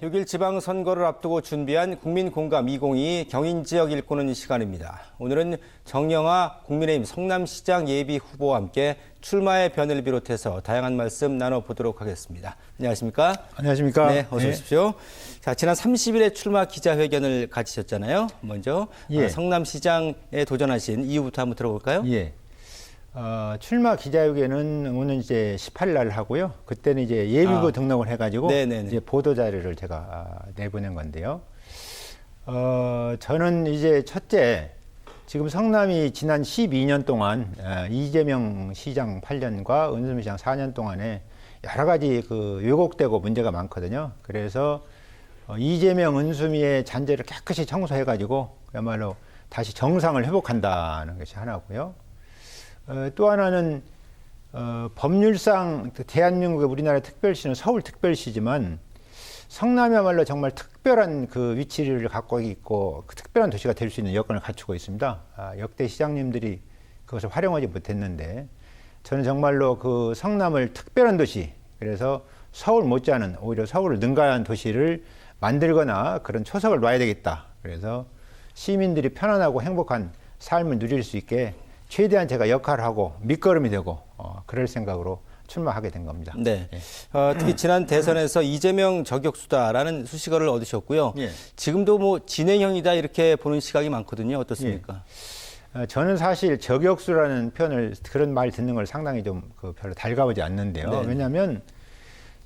6일 지방선거를 앞두고 준비한 국민공감 2022 경인지역 일꾼은 시간입니다. 오늘은 정영아 국민의힘 성남시장 예비 후보와 함께 출마의 변을 비롯해서 다양한 말씀 나눠보도록 하겠습니다. 안녕하십니까? 안녕하십니까? 네, 어서 오십시오. 자, 지난 30일에 출마 기자회견을 가지셨잖아요. 먼저 성남시장에 도전하신 이유부터 한번 들어볼까요? 예. 출마 기자회견은 오늘 이제 18일 날 하고요. 그때는 이제 예비후 등록을 해가지고 이제 보도 자료를 제가 내보낸 건데요. 저는 이제 첫째, 지금 성남이 지난 12년 동안 이재명 시장 8년과 은수미 시장 4년 동안에 여러 가지 그 왜곡되고 문제가 많거든요. 그래서 이재명, 은수미의 잔재를 깨끗이 청소해가지고 그야말로 다시 정상을 회복한다는 것이 하나고요. 또 하나는 법률상 대한민국의 우리나라 특별시는 서울특별시지만 성남이야말로 정말 특별한 그 위치를 갖고 있고 그 특별한 도시가 될 수 있는 여건을 갖추고 있습니다. 역대 시장님들이 그것을 활용하지 못했는데 저는 정말로 그 성남을 특별한 도시, 그래서 서울 못지않은 오히려 서울을 능가한 도시를 만들거나 그런 초석을 놔야 되겠다. 그래서 시민들이 편안하고 행복한 삶을 누릴 수 있게 최대한 제가 역할을 하고 밑거름이 되고 그럴 생각으로 출마하게 된 겁니다. 네. 특히 지난 대선에서 이재명 저격수다라는 수식어를 얻으셨고요. 예. 지금도 뭐 진행형이다 이렇게 보는 시각이 많거든요. 어떻습니까? 예. 저는 사실 저격수라는 표현을 그런 말 듣는 걸 상당히 좀 별로 달가보지 않는데요. 네. 왜냐하면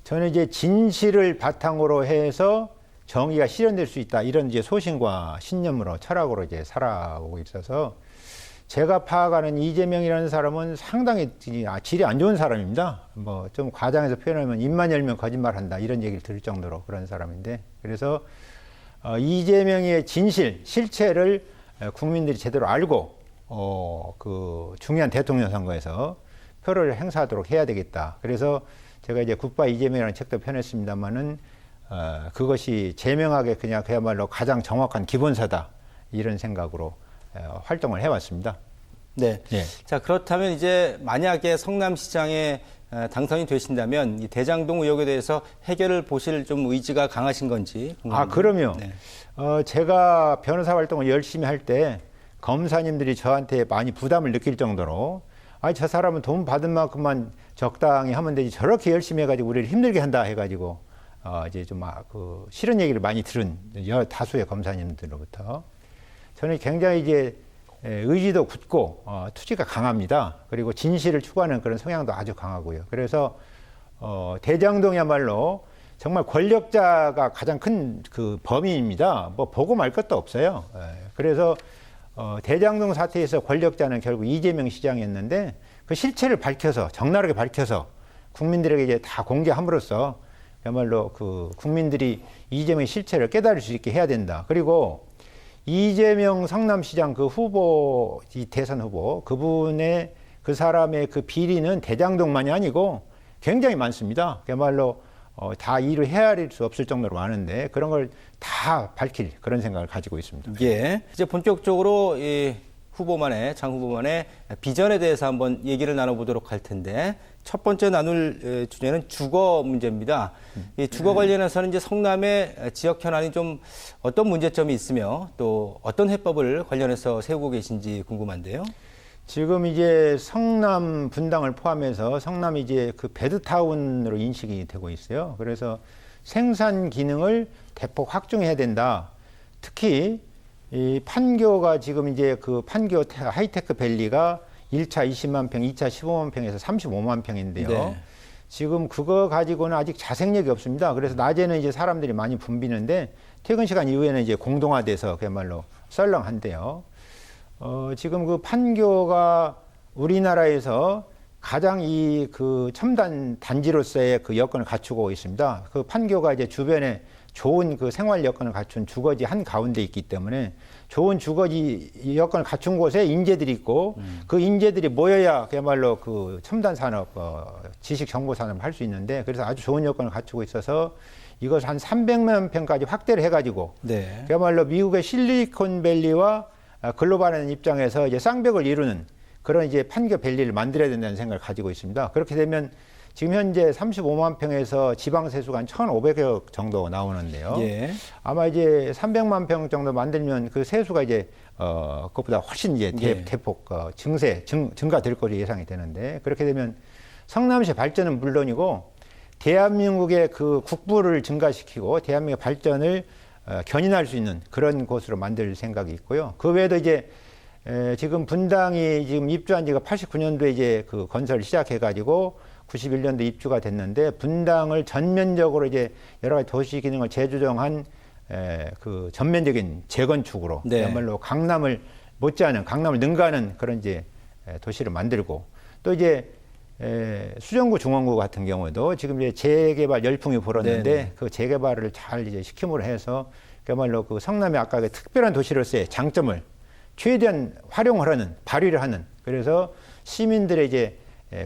저는 이제 진실을 바탕으로 해서 정의가 실현될 수 있다 이런 이제 소신과 신념으로 철학으로 이제 살아오고 있어서. 제가 파악하는 이재명이라는 사람은 상당히 질이 안 좋은 사람입니다. 뭐 좀 과장해서 표현하면 입만 열면 거짓말한다 이런 얘기를 들을 정도로 그런 사람인데, 그래서 이재명의 진실, 실체를 국민들이 제대로 알고 그 중요한 대통령 선거에서 표를 행사하도록 해야 되겠다. 그래서 제가 이제 굿바이 이재명이라는 책도 펴냈습니다만은 그것이 제명하게 그야말로 가장 정확한 기본서다 이런 생각으로 활동을 해왔습니다. 네. 예. 자, 그렇다면 이제 만약에 성남시장에 당선이 되신다면 이 대장동 의혹에 대해서 해결을 보실 좀 의지가 강하신 건지 궁금합니다. 그럼요. 네. 제가 변호사 활동을 열심히 할 때 검사님들이 저한테 많이 부담을 느낄 정도로 저 사람은 돈 받은 만큼만 적당히 하면 되지 저렇게 열심히 해가지고 우리를 힘들게 한다 해가지고 이제 좀 싫은 얘기를 많이 들은 다수의 검사님들로부터 저는 굉장히 이제 의지도 굳고 투지가 강합니다. 그리고 진실을 추구하는 그런 성향도 아주 강하고요. 그래서 대장동이야말로 정말 권력자가 가장 큰 그 범인입니다. 뭐 보고 말 것도 없어요. 그래서 대장동 사태에서 권력자는 결국 이재명 시장이었는데 그 실체를 밝혀서 적나라하게 밝혀서 국민들에게 이제 다 공개함으로써 그야말로 그 국민들이 이재명의 실체를 깨달을 수 있게 해야 된다. 그리고 이재명 성남시장 그 후보, 이 대선 후보, 그분의 그 사람의 그 비리는 대장동만이 아니고 굉장히 많습니다. 그야말로 다 이를 헤아릴 수 없을 정도로 많은데 그런 걸 다 밝힐 그런 생각을 가지고 있습니다. 예. 이제 본격적으로 이 후보만의, 장 후보만의 비전에 대해서 한번 얘기를 나눠보도록 할 텐데 첫 번째 나눌 주제는 주거 문제입니다. 이 주거 관련해서는 이제 성남의 지역 현안이 좀 어떤 문제점이 있으며 또 어떤 해법을 관련해서 세우고 계신지 궁금한데요. 지금 이제 성남 분당을 포함해서 성남이 이제 그 베드타운으로 인식이 되고 있어요. 그래서 생산 기능을 대폭 확충해야 된다. 특히 이 판교가 지금 이제 그 판교 하이테크 밸리가 1차 20만 평, 2차 15만 평에서 35만 평인데요. 네. 지금 그거 가지고는 아직 자생력이 없습니다. 그래서 낮에는 이제 사람들이 많이 붐비는데 퇴근 시간 이후에는 이제 공동화돼서 그야말로 썰렁한데요. 지금 그 판교가 우리나라에서 가장 이 그 첨단 단지로서의 그 여건을 갖추고 있습니다. 그 판교가 이제 주변에 좋은 그 생활 여건을 갖춘 주거지 한 가운데 있기 때문에 좋은 주거지 여건을 갖춘 곳에 인재들이 있고 그 인재들이 모여야 그야말로 그 첨단 산업, 지식 정보 산업을 할 수 있는데 그래서 아주 좋은 여건을 갖추고 있어서 이것을 한 300만 평까지 확대를 해가지고 네. 그야말로 미국의 실리콘밸리와 글로벌한 입장에서 이제 쌍벽을 이루는 그런 이제 판교 밸리를 만들어야 된다는 생각을 가지고 있습니다. 그렇게 되면 지금 현재 35만 평에서 지방 세수가 한 1,500여 정도 나오는데요. 예. 아마 이제 300만 평 정도 만들면 그 세수가 이제 그것보다 훨씬 이제 예. 대폭 증가될 것으로 예상이 되는데, 그렇게 되면 성남시 발전은 물론이고 대한민국의 그 국부를 증가시키고 대한민국의 발전을 견인할 수 있는 그런 곳으로 만들 생각이 있고요. 그 외에도 이제 지금 분당이 지금 입주한 지가 89년도에 이제 그 건설을 시작해가지고 91년도 입주가 됐는데, 분당을 전면적으로 이제 여러 가지 도시 기능을 재조정한 그 전면적인 재건축으로 네. 그야말로 강남을 못지않은, 강남을 능가하는 그런 이제 도시를 만들고, 또 이제 수정구 중원구 같은 경우도 지금 이제 재개발 열풍이 불었는데 네네. 그 재개발을 잘 이제 시킴으로 해서 그야말로 그 성남의 아까 그 특별한 도시로서의 장점을 최대한 활용을 하는, 발휘를 하는, 그래서 시민들의 이제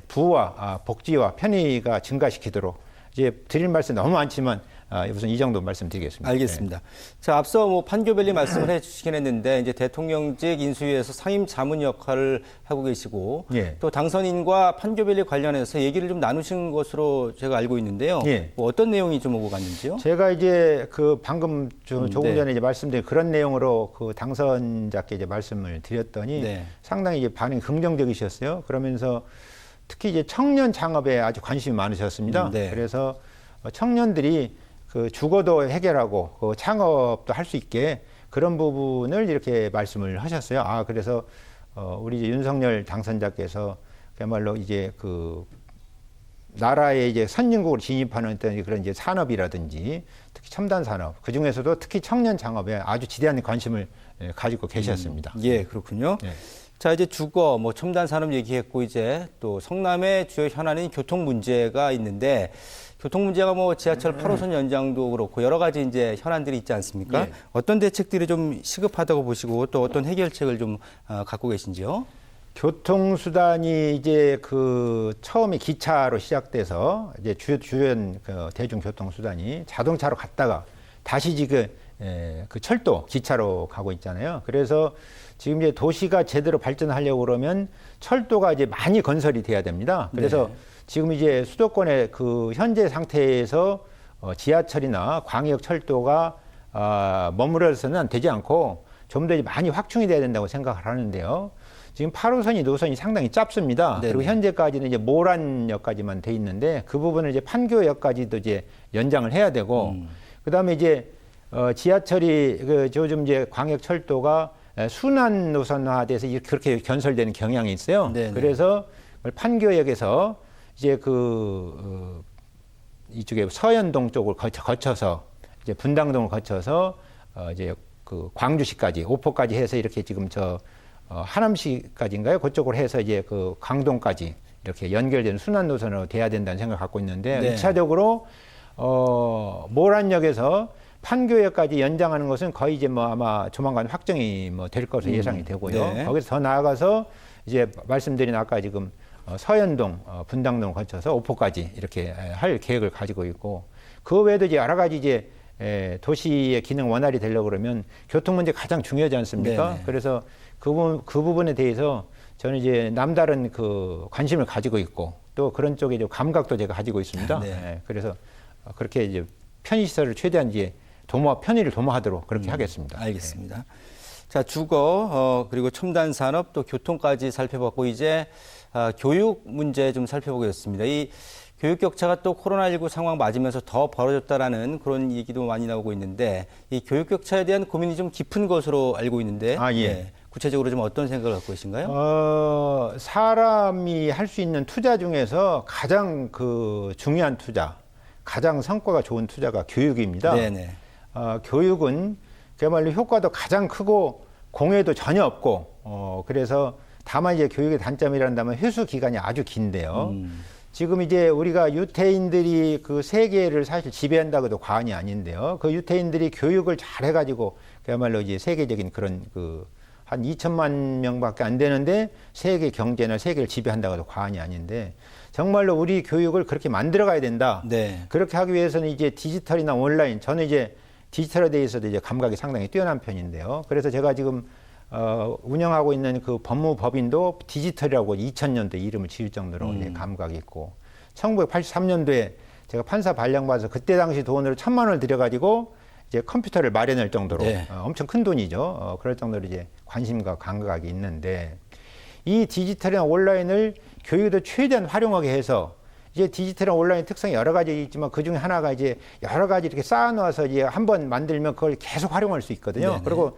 부와 복지와 편의가 증가시키도록, 이제 드릴 말씀 너무 많지만 우선 이 정도 말씀드리겠습니다. 알겠습니다. 자, 앞서 뭐 판교밸리 말씀을 해주시긴 했는데, 이제 대통령직 인수위에서 상임 자문 역할을 하고 계시고, 예. 또 당선인과 판교밸리 관련해서 얘기를 좀 나누신 것으로 제가 알고 있는데요. 예. 뭐 어떤 내용이 좀 오고 갔는지요? 제가 이제 그 방금 조금 네. 전에 이제 말씀드린 그런 내용으로 그 당선자께 이제 말씀을 드렸더니 네. 상당히 이제 반응이 긍정적이셨어요. 그러면서 특히 이제 청년 창업에 아주 관심이 많으셨습니다. 네. 그래서 청년들이 그 주거도 해결하고 그 창업도 할 수 있게 그런 부분을 이렇게 말씀을 하셨어요. 그래서 우리 이제 윤석열 당선자께서 그야말로 이제 그 나라의 이제 선진국으로 진입하는 어떤 그런 이제 산업이라든지 특히 첨단 산업, 그 중에서도 특히 청년 창업에 아주 지대한 관심을 가지고 계셨습니다. 예, 그렇군요. 예. 자, 이제 주거, 뭐 첨단 산업 얘기했고, 이제 또 성남의 주요 현안인 교통 문제가 있는데, 교통 문제가 뭐 지하철 8호선 연장도 그렇고 여러 가지 이제 현안들이 있지 않습니까? 예. 어떤 대책들이 좀 시급하다고 보시고 또 어떤 해결책을 좀 갖고 계신지요? 교통수단이 이제 그 처음에 기차로 시작돼서 이제 주요한 그 대중교통수단이 자동차로 갔다가 다시 지금 그 철도 기차로 가고 있잖아요. 그래서 지금 이제 도시가 제대로 발전하려고 그러면 철도가 이제 많이 건설이 돼야 됩니다. 그래서 네. 지금 이제 수도권의 그 현재 상태에서 지하철이나 광역철도가 머무러서는 되지 않고 좀 더 많이 확충이 돼야 된다고 생각을 하는데요. 지금 8호선이 노선이 상당히 짧습니다. 네네. 그리고 현재까지는 이제 모란역까지만 돼 있는데 그 부분을 이제 판교역까지도 이제 연장을 해야 되고, 그다음에 이제 지하철이 그 요즘 이제 광역철도가 순환 노선화돼서 그렇게 건설되는 경향이 있어요. 네네. 그래서 판교역에서 이제 이쪽에 서현동 쪽을 거쳐서 이제 분당동을 거쳐서 이제 그 광주시까지 오포까지 해서 이렇게 지금 하남시까지인가요? 그쪽으로 해서 이제 그 강동까지 이렇게 연결되는 순환 노선으로 돼야 된다는 생각을 갖고 있는데, 네. 2차적으로 모란역에서 판교역까지 연장하는 것은 거의 이제 뭐 아마 조만간 확정이 뭐 될 것으로 예상이 되고요. 네. 거기서 더 나아가서 이제 말씀드린 아까 지금 서현동, 분당동을 거쳐서 오포까지 이렇게 할 계획을 가지고 있고, 그 외에도 이제 여러 가지 이제 도시의 기능 원활히 되려고 그러면 교통 문제 가장 중요하지 않습니까? 네네. 그래서 그 부분에 대해서 저는 이제 남다른 그 관심을 가지고 있고 또 그런 쪽에 좀 감각도 제가 가지고 있습니다. 네. 그래서 그렇게 이제 편의시설을 최대한 이제 편의를 도모하도록 그렇게 하겠습니다. 알겠습니다. 자, 주거, 그리고 첨단 산업 또 교통까지 살펴봤고, 이제 교육 문제 좀 살펴보겠습니다. 이 교육 격차가 또 코로나19 상황 맞으면서 더 벌어졌다라는 그런 얘기도 많이 나오고 있는데, 이 교육 격차에 대한 고민이 좀 깊은 것으로 알고 있는데, 예. 구체적으로 좀 어떤 생각을 갖고 계신가요? 사람이 할 수 있는 투자 중에서 가장 그 중요한 투자, 가장 성과가 좋은 투자가 교육입니다. 네네. 교육은 그야말로 효과도 가장 크고 공해도 전혀 없고, 그래서 다만 이제 교육의 단점이란다면 회수 기간이 아주 긴데요. 지금 이제 우리가 유태인들이 그 세계를 사실 지배한다고도 과언이 아닌데요. 그 유태인들이 교육을 잘 해가지고 그야말로 이제 세계적인 그런 한 2천만 명밖에 안 되는데 세계 경제나 세계를 지배한다고도 과언이 아닌데, 정말로 우리 교육을 그렇게 만들어 가야 된다. 네. 그렇게 하기 위해서는 이제 디지털이나 온라인, 저는 이제 디지털에 대해서도 이제 감각이 상당히 뛰어난 편인데요. 그래서 제가 지금 운영하고 있는 그 법무법인도 디지털이라고 2000년대 이름을 지을 정도로 이제 감각이 있고, 1983년도에 제가 판사 발령받아서 그때 당시 돈으로 1,000만 원을 들여가지고 이제 컴퓨터를 마련할 정도로 네. 엄청 큰 돈이죠. 그럴 정도로 이제 관심과 감각이 있는데 이 디지털이나 온라인을 교육에도 최대한 활용하게 해서 이제 디지털이나 온라인 특성이 여러 가지 있지만 그 중에 하나가 이제 여러 가지 이렇게 쌓아놓아서 이제 한번 만들면 그걸 계속 활용할 수 있거든요. 네네. 그리고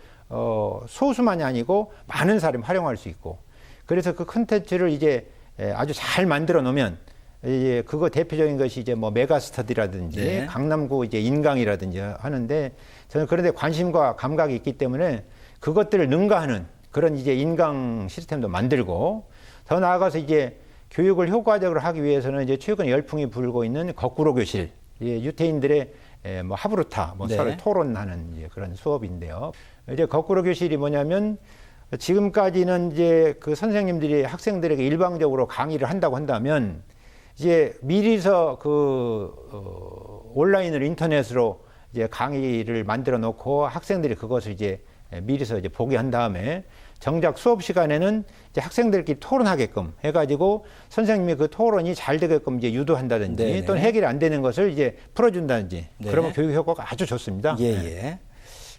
소수만이 아니고 많은 사람이 활용할 수 있고 그래서 그 콘텐츠를 이제 아주 잘 만들어 놓으면 이제 그거 대표적인 것이 이제 뭐 메가스터디라든지 네. 강남구 이제 인강이라든지 하는데 저는 그런데 관심과 감각이 있기 때문에 그것들을 능가하는 그런 이제 인강 시스템도 만들고 더 나아가서 이제 교육을 효과적으로 하기 위해서는 이제 최근 열풍이 불고 있는 거꾸로 교실, 유태인들의 뭐 하브루타, 뭐 네. 서로 토론하는 이제 그런 수업인데요. 이제 거꾸로 교실이 뭐냐면 지금까지는 이제 그 선생님들이 학생들에게 일방적으로 강의를 한다고 한다면 이제 미리서 온라인으로 인터넷으로 이제 강의를 만들어 놓고 학생들이 그것을 이제 미리서 이제 보게 한 다음에 정작 수업 시간에는 이제 학생들끼리 토론하게끔 해가지고 선생님이 그 토론이 잘 되게끔 이제 유도한다든지 네네. 또는 해결이 안 되는 것을 이제 풀어준다든지 네. 그러면 교육 효과가 아주 좋습니다. 예, 예.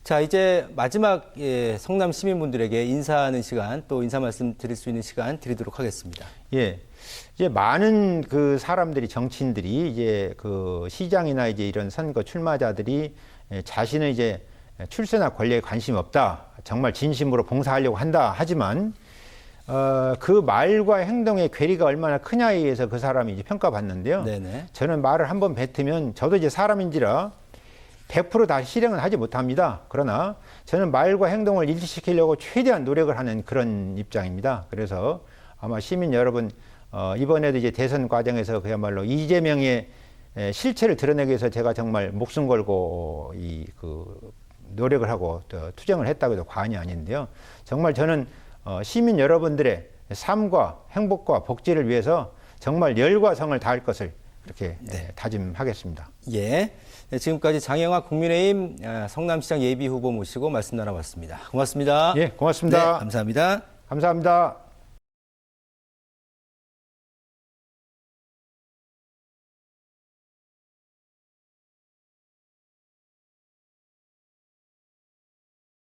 자, 이제 마지막 성남 시민분들에게 인사하는 시간, 또 인사 말씀 드릴 수 있는 시간 드리도록 하겠습니다. 예. 이제 많은 그 사람들이 정치인들이 이제 그 시장이나 이제 이런 선거 출마자들이 자신의 이제 출세나 권력에 관심 없다. 정말 진심으로 봉사하려고 한다. 하지만 그 말과 행동의 괴리가 얼마나 크냐에 의해서 그 사람이 이제 평가받는데요. 네네. 저는 말을 한번 뱉으면 저도 이제 사람인지라 100% 다 실행은 하지 못합니다. 그러나 저는 말과 행동을 일치시키려고 최대한 노력을 하는 그런 입장입니다. 그래서 아마 시민 여러분 이번에도 이제 대선 과정에서 그야말로 이재명의 실체를 드러내기 위해서 제가 정말 목숨 걸고 노력을 하고 또 투쟁을 했다고 해도 과언이 아닌데요. 정말 저는 시민 여러분들의 삶과 행복과 복지를 위해서 정말 열과 성을 다할 것을 그렇게 다짐하겠습니다. 예. 네, 지금까지 장영학 국민의힘 성남시장 예비후보 모시고 말씀 나눠봤습니다. 고맙습니다. 예, 고맙습니다. 네, 감사합니다. 감사합니다.